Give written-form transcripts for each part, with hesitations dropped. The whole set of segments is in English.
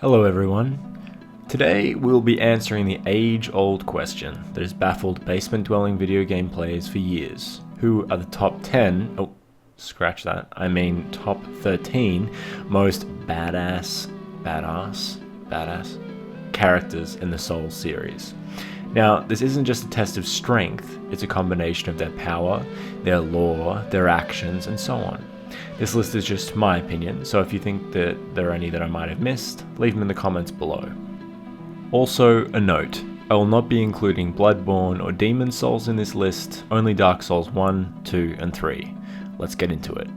Hello everyone. Today we'll be answering the age-old question that has baffled basement-dwelling video game players for years. Who are the top 10, I mean top 13 most badass characters in the Souls series. Now, this isn't just a test of strength, it's a combination of their power, their lore, their actions, and so on. This list is just my opinion, so if you think that there are any that I might have missed, leave them in the comments below. Also, a note, I will not be including Bloodborne or Demon Souls in this list, only Dark Souls 1, 2, and 3. Let's get into it.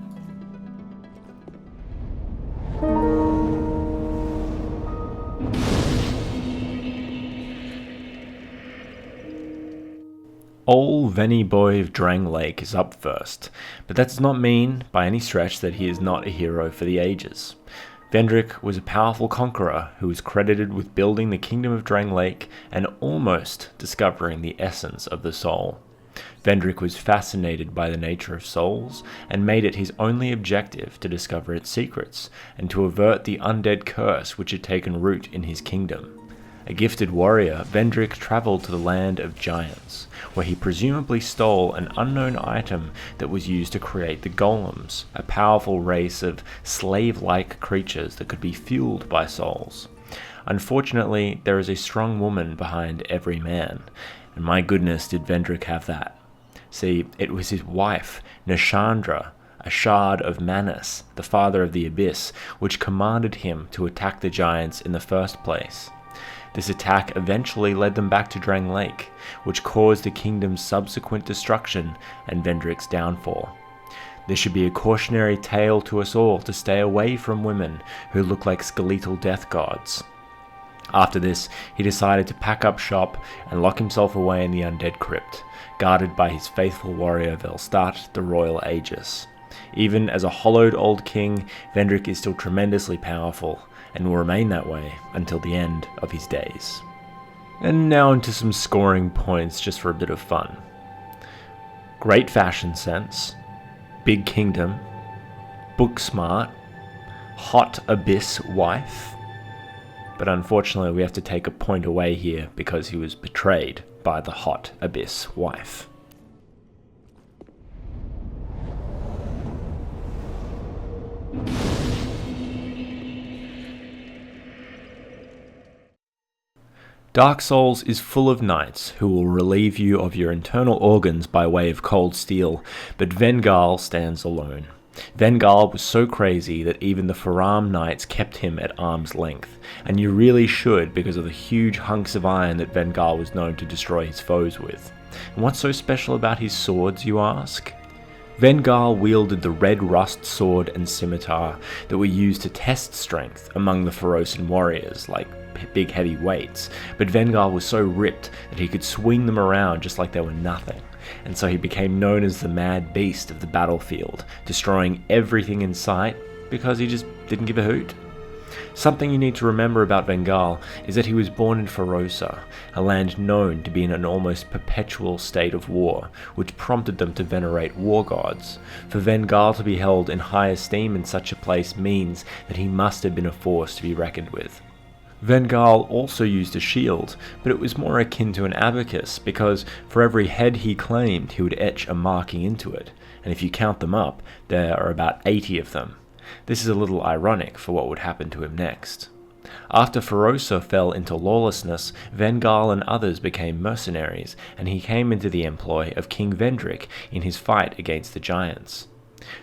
Ol' Venny Boy of Drang Lake is up first, but that does not mean by any stretch that he is not a hero for the ages. Vendrick was a powerful conqueror who was credited with building the kingdom of Drang Lake and almost discovering the essence of the soul. Vendrick was fascinated by the nature of souls and made it his only objective to discover its secrets and to avert the undead curse which had taken root in his kingdom. A gifted warrior, Vendrick travelled to the land of giants, where he presumably stole an unknown item that was used to create the golems, a powerful race of slave-like creatures that could be fueled by souls. Unfortunately, there is a strong woman behind every man, and my goodness did Vendrick have that. See, it was his wife, Nashandra, a shard of Manus, the father of the Abyss, which commanded him to attack the giants in the first place. This attack eventually led them back to Drang Lake, which caused the kingdom's subsequent destruction and Vendrick's downfall. This should be a cautionary tale to us all to stay away from women who look like skeletal death gods. After this, he decided to pack up shop and lock himself away in the undead crypt, guarded by his faithful warrior Velstadt, the royal Aegis. Even as a hollowed old king, Vendrick is still tremendously powerful, and will remain that way until the end of his days. And now into some scoring points just for a bit of fun. Great fashion sense, big kingdom, book smart, hot abyss wife, but unfortunately we have to take a point away here because he was betrayed by the hot abyss wife. Dark Souls is full of knights who will relieve you of your internal organs by way of cold steel, but Vangaal stands alone. Vangaal was so crazy that even the Faram knights kept him at arm's length, and you really should because of the huge hunks of iron that Vangaal was known to destroy his foes with. And what's so special about his swords, you ask? Vangaal wielded the red rust sword and scimitar that were used to test strength among the Pharosan warriors, like big heavy weights, but Vangaal was so ripped that he could swing them around just like they were nothing, and so he became known as the mad beast of the battlefield, destroying everything in sight because he just didn't give a hoot. Something you need to remember about Vangaal is that he was born in Pharosa, a land known to be in an almost perpetual state of war, which prompted them to venerate war gods. For Vangaal to be held in high esteem in such a place means that he must have been a force to be reckoned with. Vangaal also used a shield, but it was more akin to an abacus because for every head he claimed he would etch a marking into it, and if you count them up, there are about 80 of them. This is a little ironic for what would happen to him next. After Pharosa fell into lawlessness, Vangaal and others became mercenaries, and he came into the employ of King Vendrick in his fight against the giants.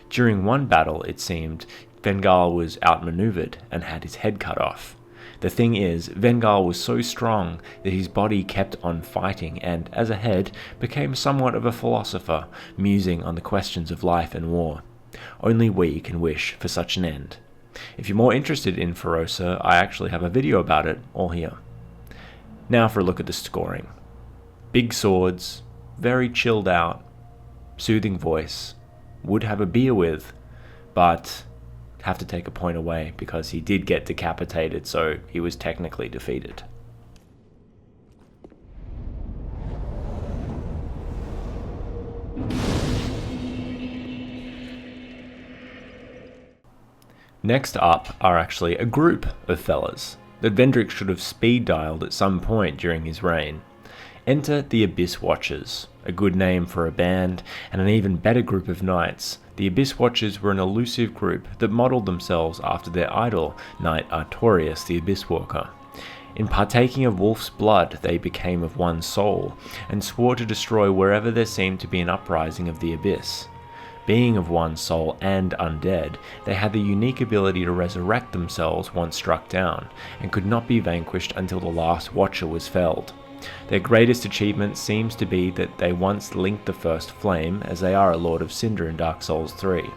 During one battle, it seemed, Vangaal was outmaneuvered and had his head cut off. The thing is, Vangaal was so strong that his body kept on fighting and, as a head, became somewhat of a philosopher, musing on the questions of life and war. Only we can wish for such an end. If you're more interested in Pharosa, I actually have a video about it, all here. Now for a look at the scoring. Big swords, very chilled out, soothing voice, would have a beer with, but have to take a point away because he did get decapitated, so he was technically defeated. Next up are actually a group of fellas. that Vendrick should have speed-dialed at some point during his reign. Enter the Abyss Watchers, a good name for a band, and an even better group of knights. The Abyss Watchers were an elusive group that modelled themselves after their idol, Knight Artorius the Abyss Walker. In partaking of Wolf's blood, they became of one soul, and swore to destroy wherever there seemed to be an uprising of the Abyss. Being of one soul and undead, they had the unique ability to resurrect themselves once struck down, and could not be vanquished until the last Watcher was felled. Their greatest achievement seems to be that they once linked the First Flame, as they are a Lord of Cinder in Dark Souls 3.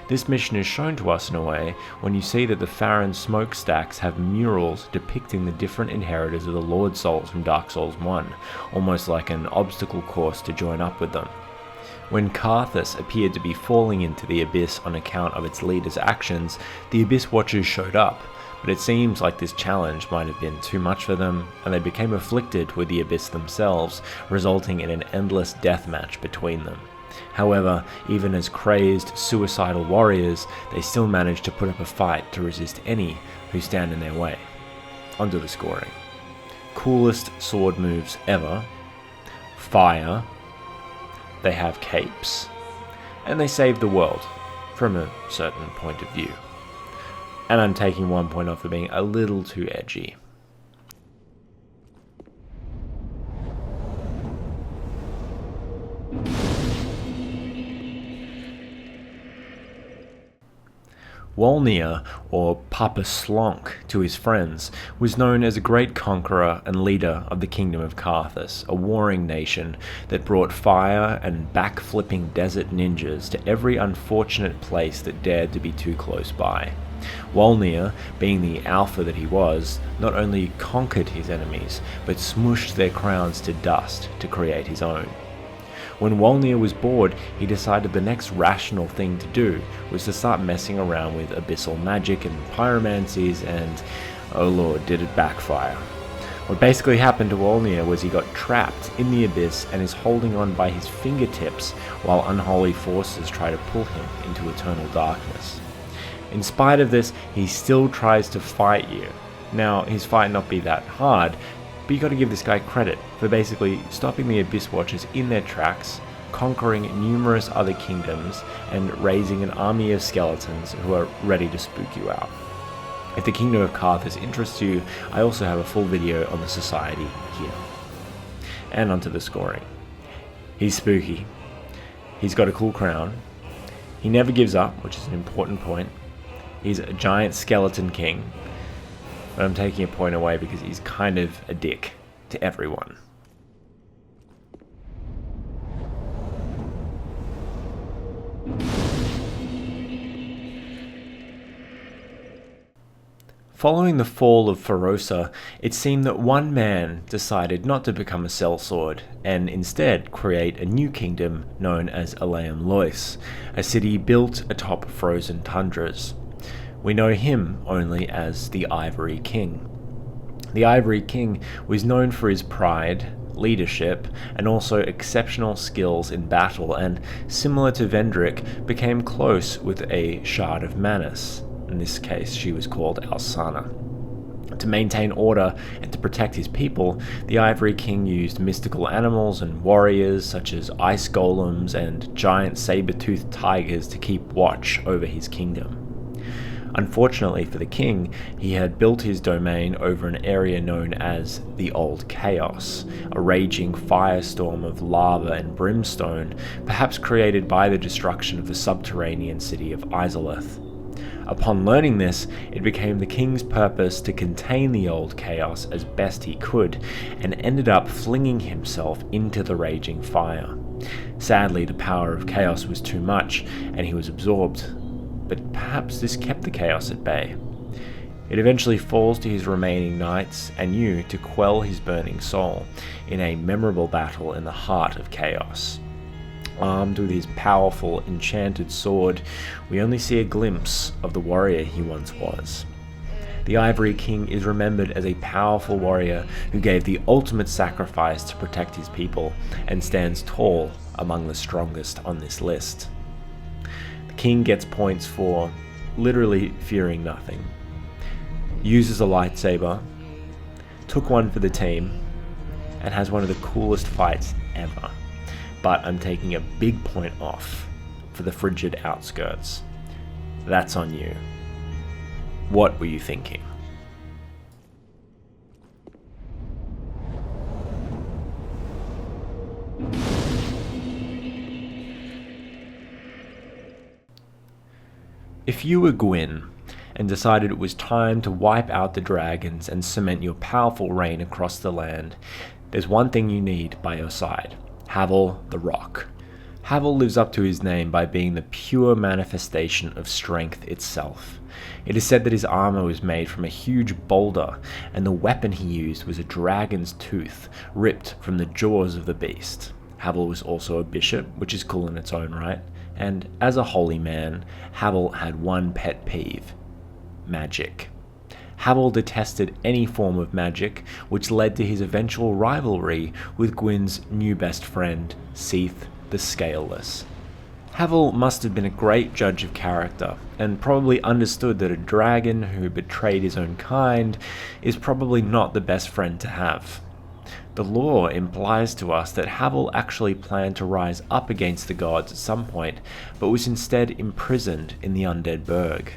This mission is shown to us in a way when you see that the Farron smokestacks have murals depicting the different inheritors of the Lord Souls from Dark Souls 1, almost like an obstacle course to join up with them. When Karthus appeared to be falling into the Abyss on account of its leader's actions, the Abyss Watchers showed up, but it seems like this challenge might have been too much for them, and they became afflicted with the Abyss themselves, resulting in an endless deathmatch between them. However, even as crazed, suicidal warriors, they still manage to put up a fight to resist any who stand in their way. Onto the scoring. Coolest sword moves ever. Fire. They have capes. And they save the world, from a certain point of view. And I'm taking 1 point off for being a little too edgy. Wolnir, or Papa Slonk to his friends, was known as a great conqueror and leader of the Kingdom of Karthus, a warring nation that brought fire and back-flipping desert ninjas to every unfortunate place that dared to be too close by. Wolnir, being the alpha that he was, not only conquered his enemies, but smushed their crowns to dust to create his own. When Wolnir was bored, he decided the next rational thing to do was to start messing around with abyssal magic and pyromancies, and oh lord, did it backfire. What basically happened to Wolnir was he got trapped in the abyss and is holding on by his fingertips while unholy forces try to pull him into eternal darkness. In spite of this, he still tries to fight you. Now, his fight not be that hard, but you gotta give this guy credit for basically stopping the Abyss Watchers in their tracks, conquering numerous other kingdoms, and raising an army of skeletons who are ready to spook you out. If the Kingdom of Karthus interests you, I also have a full video on the society here. And onto the scoring. He's spooky. He's got a cool crown. He never gives up, which is an important point. He's a giant skeleton king. But I'm taking a point away because he's kind of a dick to everyone. Following the fall of Ferosa, it seemed that one man decided not to become a sellsword, and instead create a new kingdom known as Aleum Lois, a city built atop frozen tundras. We know him only as the Ivory King. The Ivory King was known for his pride, leadership, and also exceptional skills in battle, and similar to Vendrick, became close with a Shard of Manus. In this case, she was called Alsana. To maintain order and to protect his people, the Ivory King used mystical animals and warriors such as ice golems and giant saber-toothed tigers to keep watch over his kingdom. Unfortunately for the king, he had built his domain over an area known as the Old Chaos, a raging firestorm of lava and brimstone, perhaps created by the destruction of the subterranean city of Izalith. Upon learning this, it became the king's purpose to contain the Old Chaos as best he could, and ended up flinging himself into the raging fire. Sadly, the power of chaos was too much, and he was absorbed. But perhaps this kept the chaos at bay. It eventually falls to his remaining knights and you to quell his burning soul in a memorable battle in the heart of chaos. Armed with his powerful, enchanted sword, we only see a glimpse of the warrior he once was. The Ivory King is remembered as a powerful warrior who gave the ultimate sacrifice to protect his people, and stands tall among the strongest on this list. King gets points for literally fearing nothing. uses a lightsaber, took one for the team, and has one of the coolest fights ever. But I'm taking a big point off for the frigid outskirts. That's on you. What were you thinking? If you were Gwyn and decided it was time to wipe out the dragons and cement your powerful reign across the land, there's one thing you need by your side: Havel the Rock. Havel lives up to his name by being the pure manifestation of strength itself. It is said that his armor was made from a huge boulder, and the weapon he used was a dragon's tooth ripped from the jaws of the beast. Havel was also a bishop, which is cool in its own right, and as a holy man, Havel had one pet peeve: magic. Havel detested any form of magic, which led to his eventual rivalry with Gwyn's new best friend, Seath the Scaleless. Havel must have been a great judge of character, and probably understood that a dragon who betrayed his own kind is probably not the best friend to have. The lore implies to us that Havel actually planned to rise up against the gods at some point, but was instead imprisoned in the Undead Burg.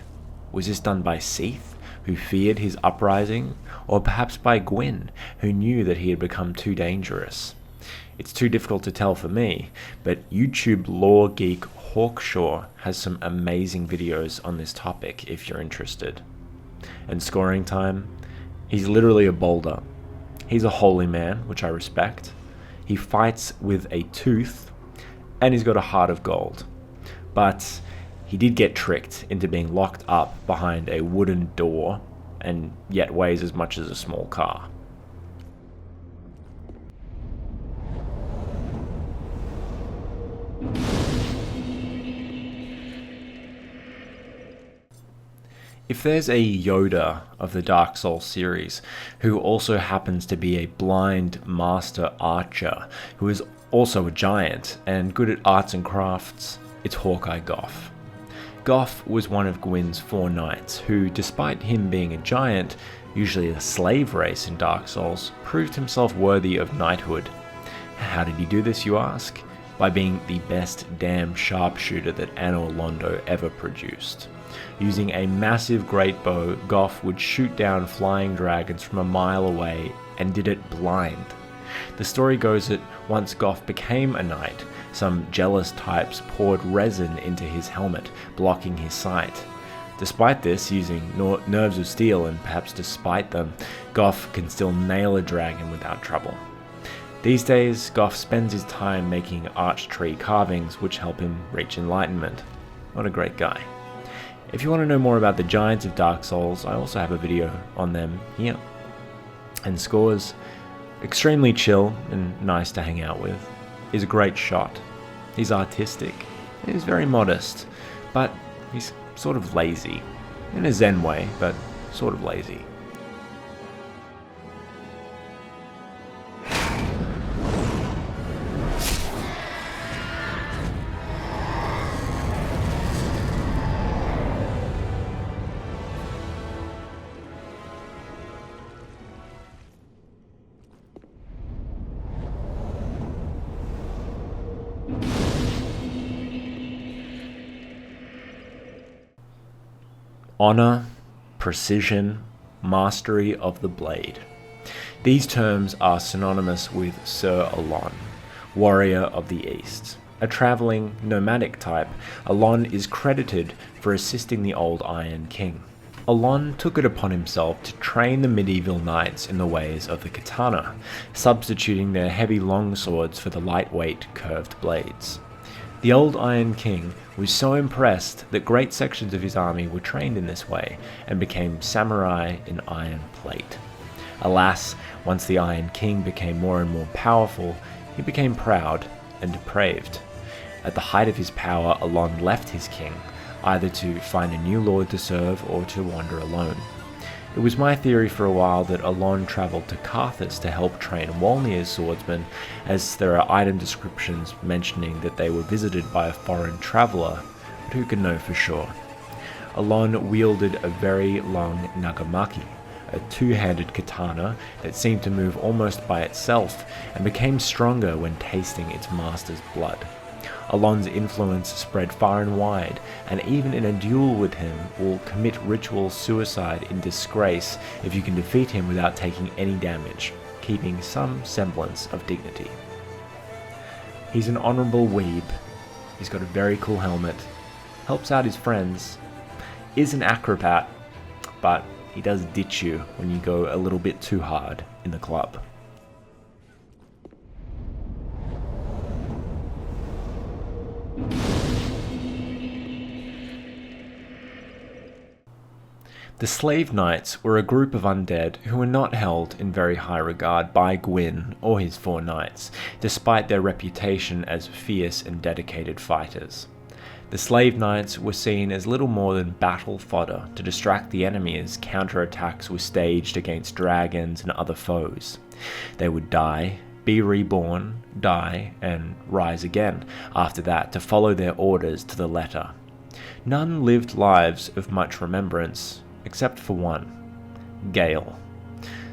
Was this done by Seath, who feared his uprising, or perhaps by Gwyn, who knew that he had become too dangerous? It's too difficult to tell for me, but YouTube lore geek Hawkshaw has some amazing videos on this topic if you're interested. And scoring time? He's literally a boulder. He's a holy man, which I respect. He fights with a tooth, and he's got a heart of gold. But he did get tricked into being locked up behind a wooden door, and yet weighs as much as a small car. If there's a Yoda of the Dark Souls series who also happens to be a blind master archer who is also a giant and good at arts and crafts, it's Hawkeye Gough. Gough was one of Gwyn's 4 knights who, despite him being a giant, usually a slave race in Dark Souls, proved himself worthy of knighthood. How did he do this, you ask? By being the best damn sharpshooter that Anno Londo ever produced. Using a massive great bow, Gough would shoot down flying dragons from a mile away, and did it blind. The story goes that once Gough became a knight, some jealous types poured resin into his helmet, blocking his sight. Despite this, using nerves of steel, and perhaps despite them, Gough can still nail a dragon without trouble. These days, Gough spends his time making arch tree carvings which help him reach enlightenment. What a great guy. If you want to know more about the giants of Dark Souls, I also have a video on them here. And Scores, extremely chill and nice to hang out with. He's a great shot. He's artistic. He's very modest, but he's sort of lazy. In a zen way, but sort of lazy. Honor, precision, mastery of the blade. These terms are synonymous with Sir Alonne, warrior of the East. A travelling, nomadic type, Alonne is credited for assisting the old Iron King. Alonne took it upon himself to train the medieval knights in the ways of the katana, substituting their heavy longswords for the lightweight, curved blades. The old Iron King was so impressed that great sections of his army were trained in this way and became samurai in iron plate. Alas, once the Iron King became more and more powerful, he became proud and depraved. At the height of his power, Alonne left his king, either to find a new lord to serve or to wander alone. It was my theory for a while that Alonne travelled to Carthus to help train Wolnir's swordsmen, as there are item descriptions mentioning that they were visited by a foreign traveller, but who can know for sure? Alonne wielded a very long nagamaki, a two-handed katana that seemed to move almost by itself and became stronger when tasting its master's blood. Alonne's influence spread far and wide, and even in a duel with him will commit ritual suicide in disgrace if you can defeat him without taking any damage, keeping some semblance of dignity. He's an honourable weeb, he's got a very cool helmet, helps out his friends, is an acrobat, but he does ditch you when you go a little bit too hard in the club. The Slave Knights were a group of undead who were not held in very high regard by Gwyn or his four knights, despite their reputation as fierce and dedicated fighters. The Slave Knights were seen as little more than battle fodder to distract the enemy as counterattacks were staged against dragons and other foes. They would die, be reborn, die, and rise again after that to follow their orders to the letter. None lived lives of much remembrance, except for one, Gale.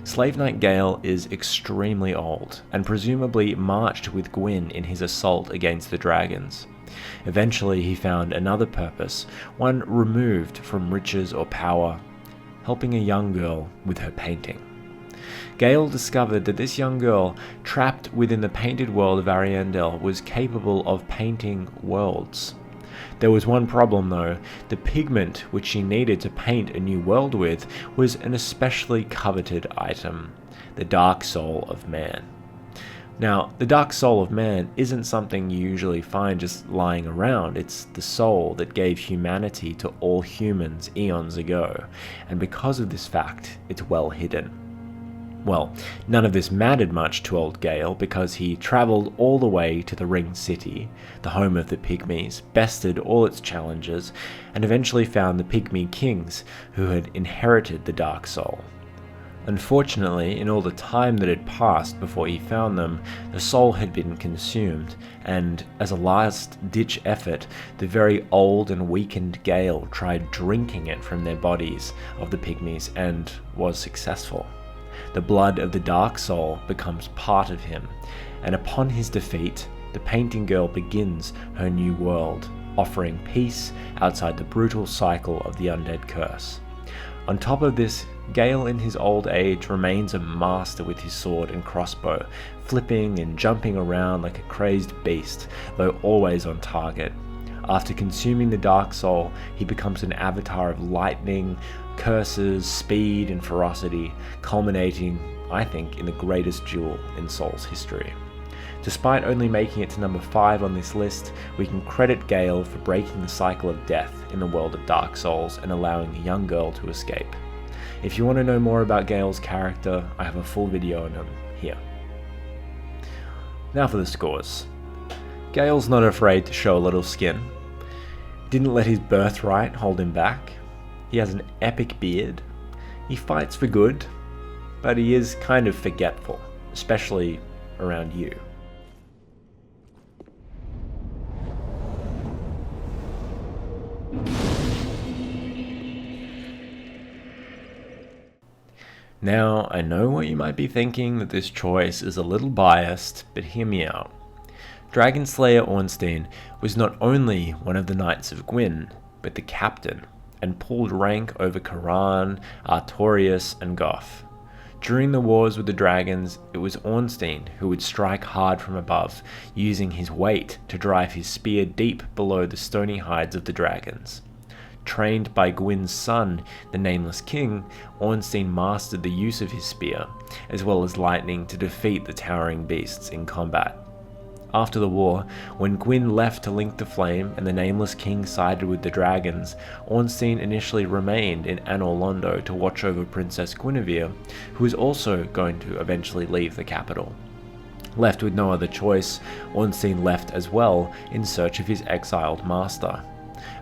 Slave Knight Gale is extremely old, and presumably marched with Gwyn in his assault against the dragons. Eventually he found another purpose, one removed from riches or power, helping a young girl with her painting. Gale discovered that this young girl, trapped within the painted world of Ariandel, was capable of painting worlds. There was one problem though: the pigment which she needed to paint a new world with was an especially coveted item, the dark soul of man. Now, the dark soul of man isn't something you usually find just lying around. It's the soul that gave humanity to all humans eons ago, and because of this fact, it's well hidden. Well, none of this mattered much to old Gale, because he travelled all the way to the Ring City, the home of the Pygmies, bested all its challengers, and eventually found the Pygmy Kings, who had inherited the Dark Soul. Unfortunately, in all the time that had passed before he found them, the soul had been consumed, and as a last-ditch effort, the very old and weakened Gale tried drinking it from their bodies of the Pygmies and was successful. The blood of the Dark Soul becomes part of him, and upon his defeat, the painting girl begins her new world, offering peace outside the brutal cycle of the undead curse. On top of this, Gale in his old age remains a master with his sword and crossbow, flipping and jumping around like a crazed beast, though always on target. After consuming the Dark Soul, he becomes an avatar of lightning, curses, speed, and ferocity, culminating, I think, in the greatest duel in Soul's history. Despite only making it to number 5 on this list, we can credit Gale for breaking the cycle of death in the world of Dark Souls and allowing a young girl to escape. If you want to know more about Gale's character, I have a full video on him here. Now for the scores. Gale's not afraid to show a little skin. Didn't let his birthright hold him back. He has an epic beard. He fights for good, but he is kind of forgetful, especially around you. Now, I know what you might be thinking, that this choice is a little biased, but hear me out. Dragonslayer Ornstein was not only one of the Knights of Gwyn, but the captain, and pulled rank over Karan, Artorius, and Gough. During the wars with the dragons, it was Ornstein who would strike hard from above, using his weight to drive his spear deep below the stony hides of the dragons. Trained by Gwyn's son, the Nameless King, Ornstein mastered the use of his spear, as well as lightning, to defeat the towering beasts in combat. After the war, when Gwyn left to link the flame and the Nameless King sided with the dragons, Ornstein initially remained in Anor Londo to watch over Princess Guinevere, who was also going to eventually leave the capital. Left with no other choice, Ornstein left as well in search of his exiled master.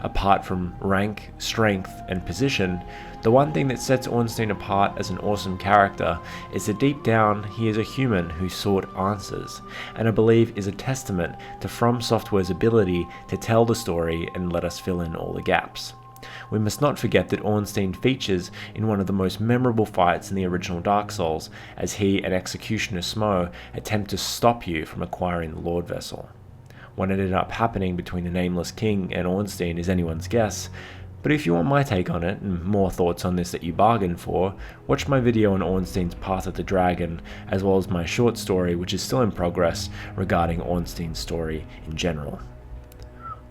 Apart from rank, strength, and position, the one thing that sets Ornstein apart as an awesome character is that deep down he is a human who sought answers, and I believe is a testament to From Software's ability to tell the story and let us fill in all the gaps. We must not forget that Ornstein features in one of the most memorable fights in the original Dark Souls, as he and Executioner Smo attempt to stop you from acquiring the Lord Vessel. What ended up happening between the Nameless King and Ornstein is anyone's guess, but if you want my take on it, and more thoughts on this that you bargained for, watch my video on Ornstein's Path of the Dragon, as well as my short story, which is still in progress, regarding Ornstein's story in general.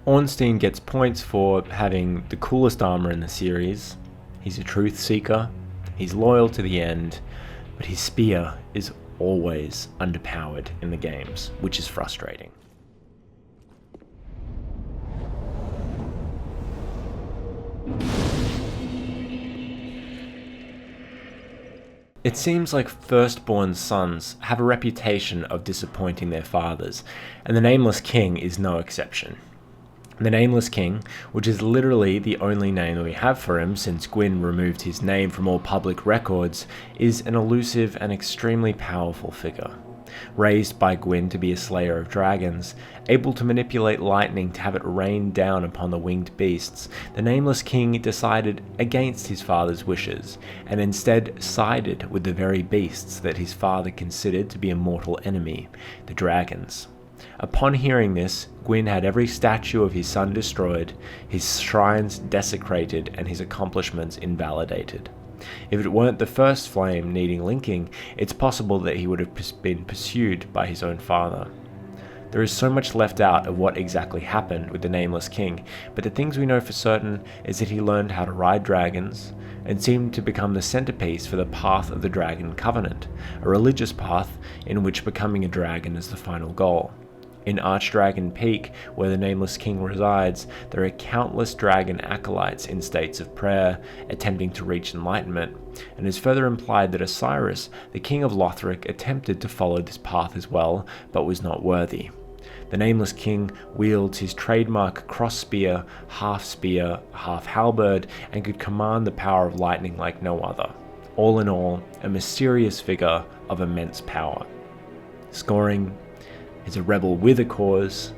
Ornstein gets points for having the coolest armor in the series. He's a truth seeker, he's loyal to the end, but his spear is always underpowered in the games, which is frustrating. It seems like firstborn sons have a reputation of disappointing their fathers, and the Nameless King is no exception. The Nameless King, which is literally the only name that we have for him since Gwyn removed his name from all public records, is an elusive and extremely powerful figure. Raised by Gwyn to be a slayer of dragons, able to manipulate lightning to have it rain down upon the winged beasts, the Nameless King decided against his father's wishes, and instead sided with the very beasts that his father considered to be a mortal enemy, the dragons. Upon hearing this, Gwyn had every statue of his son destroyed, his shrines desecrated, and his accomplishments invalidated. If it weren't the first flame needing linking, it's possible that he would have been pursued by his own father. There is so much left out of what exactly happened with the Nameless King, but the things we know for certain is that he learned how to ride dragons, and seemed to become the centerpiece for the Path of the Dragon Covenant, a religious path in which becoming a dragon is the final goal. In Archdragon Peak, where the Nameless King resides, there are countless dragon acolytes in states of prayer, attempting to reach enlightenment, and it is further implied that Osiris, the king of Lothric, attempted to follow this path as well, but was not worthy. The Nameless King wields his trademark cross spear, half halberd, and could command the power of lightning like no other. All in all, a mysterious figure of immense power. Scoring: is a rebel with a cause,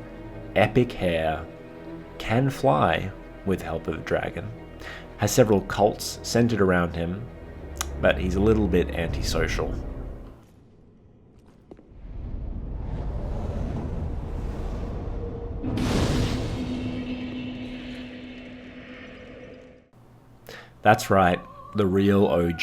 epic hair, can fly with help of a dragon, has several cults centered around him, but he's a little bit antisocial. That's right, the real OG.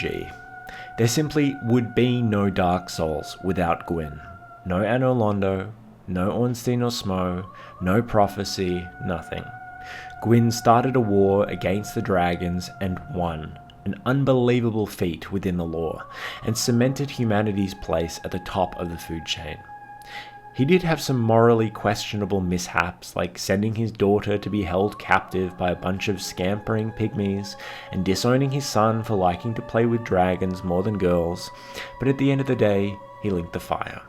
There simply would be no Dark Souls without Gwyn. No Anno Londo, no Ornstein or Smo, no prophecy, nothing. Gwyn started a war against the dragons and won, an unbelievable feat within the lore, and cemented humanity's place at the top of the food chain. He did have some morally questionable mishaps, like sending his daughter to be held captive by a bunch of scampering pygmies, and disowning his son for liking to play with dragons more than girls, but at the end of the day, he linked the fire.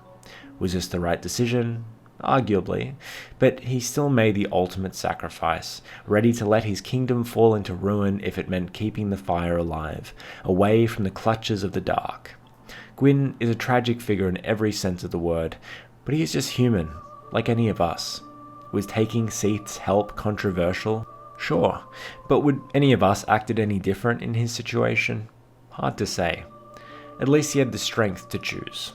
Was this the right decision? Arguably, but he still made the ultimate sacrifice, ready to let his kingdom fall into ruin if it meant keeping the fire alive, away from the clutches of the dark. Gwyn is a tragic figure in every sense of the word, but he is just human, like any of us. Was taking Seath's help controversial? Sure, but would any of us acted any different in his situation? Hard to say. At least he had the strength to choose.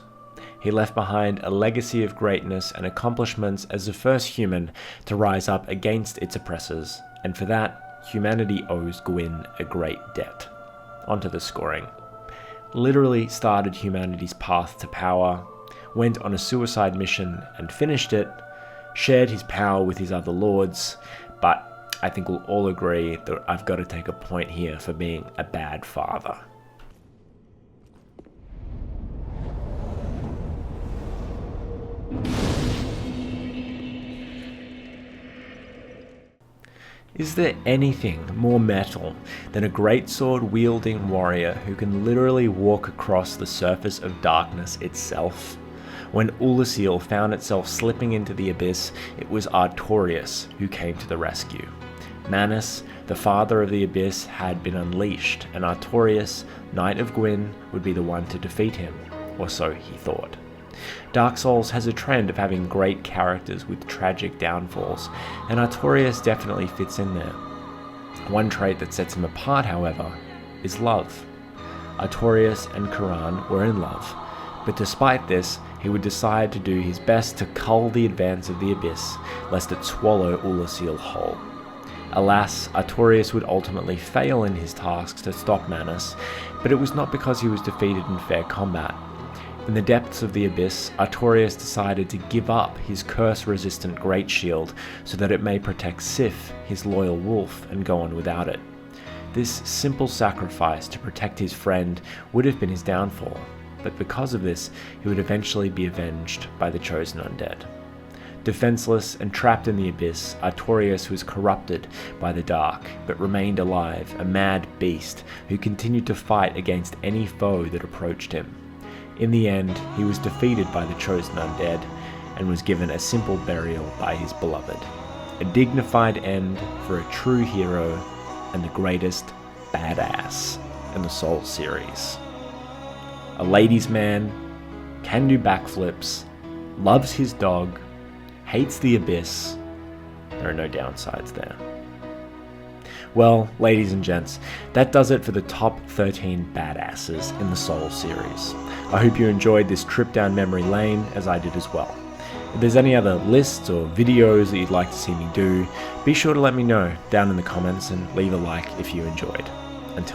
He left behind a legacy of greatness and accomplishments as the first human to rise up against its oppressors, and for that, humanity owes Gwyn a great debt. Onto the scoring. Literally started humanity's path to power, went on a suicide mission and finished it, shared his power with his other lords, but I think we'll all agree that I've got to take a point here for being a bad father. Is there anything more metal than a greatsword wielding warrior who can literally walk across the surface of darkness itself? When Ulasil found itself slipping into the abyss, it was Artorius who came to the rescue. Manus, the father of the abyss, had been unleashed, and Artorius, Knight of Gwyn, would be the one to defeat him, or so he thought. Dark Souls has a trend of having great characters with tragic downfalls, and Artorius definitely fits in there. One trait that sets him apart, however, is love. Artorius and Karan were in love, but despite this, he would decide to do his best to cull the advance of the Abyss, lest it swallow Ulasil whole. Alas, Artorius would ultimately fail in his tasks to stop Manus, but it was not because he was defeated in fair combat. In the depths of the Abyss, Artorius decided to give up his curse-resistant Great Shield so that it may protect Sif, his loyal wolf, and go on without it. This simple sacrifice to protect his friend would have been his downfall, but because of this, he would eventually be avenged by the chosen undead. Defenseless and trapped in the Abyss, Artorius was corrupted by the dark, but remained alive, a mad beast who continued to fight against any foe that approached him. In the end, he was defeated by the chosen undead, and was given a simple burial by his beloved. A dignified end for a true hero, and the greatest badass in the Souls series. A ladies' man, can do backflips, loves his dog, hates the Abyss. There are no downsides there. Well, ladies and gents, that does it for the top 13 badasses in the Souls series. I hope you enjoyed this trip down memory lane, as I did as well. If there's any other lists or videos that you'd like to see me do, be sure to let me know down in the comments and leave a like if you enjoyed.